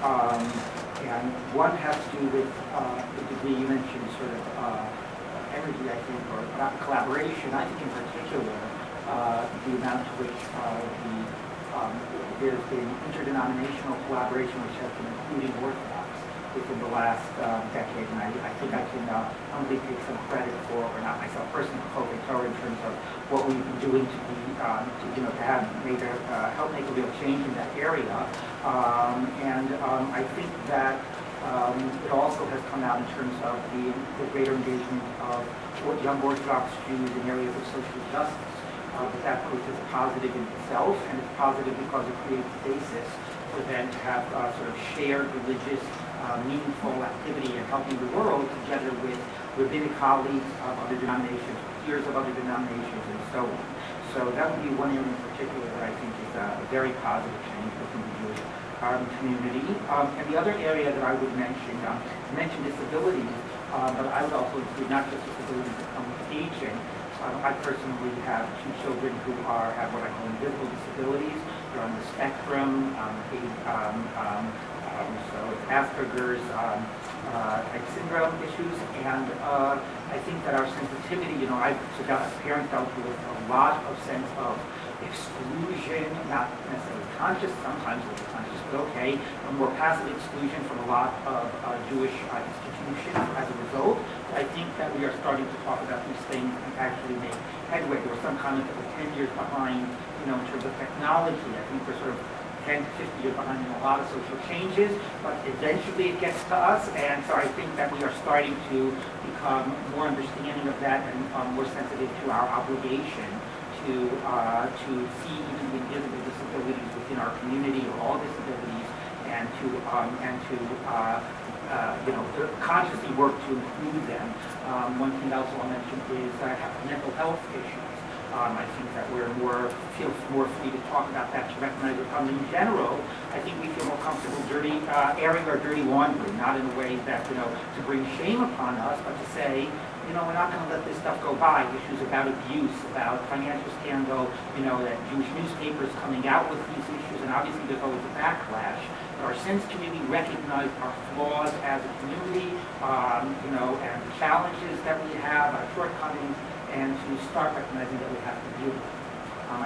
and one has to do with the degree you mentioned, sort of energy, I think, or collaboration. I think in particular, the amount to which there's been interdenominational collaboration, which has been including Orthodox within the last decade, and I think I can only take some credit for, or not myself personally, Chovevei Torah in terms of what we've been doing to be, to have made help make a real change in that area, and I think that it also has come out in terms of the greater engagement of young Orthodox Jews in areas of social justice. But that proof is positive in itself, and it's positive because it creates a basis for them to have sort of shared religious, meaningful activity and helping the world together with rabbinic colleagues of other denominations, peers of other denominations, and so on. So that would be one area in particular that I think is a very positive change within the Jewish community. And the other area that I would mention, you mentioned disabilities, but I would also include not just disabilities that come with aging. I personally have two children who have what I call invisible disabilities. They're on the spectrum, so it's Asperger's type syndrome issues, and I think that our sensitivity, I've as a parent dealt with a lot of sense of exclusion, not necessarily conscious, sometimes it's conscious, but okay, a more passive exclusion from a lot of Jewish institutions as a result. I think that we are starting to talk about these things and actually make headway. There was some comment that we're 10 years behind, in terms of technology. I think we're sort of 10 to 50 years behind in a lot of social changes, but eventually it gets to us, and so I think that we are starting to become more understanding of that and more sensitive to our obligation to see even the invisible disabilities within our community, or all disabilities, and to consciously work to include them. One thing also I'll mention is mental health issues. I think that feel more free to talk about that, to recognize the problem. In general, I think we feel more comfortable airing our dirty laundry, not in a way that, to bring shame upon us, but to say, we're not going to let this stuff go by. Issues about abuse, about financial scandal, that Jewish newspapers coming out with these issues, and obviously there's always a backlash. But our sense to really recognize our flaws as a community, and the challenges that we have, our shortcomings, and to start recognizing that we have to deal with them.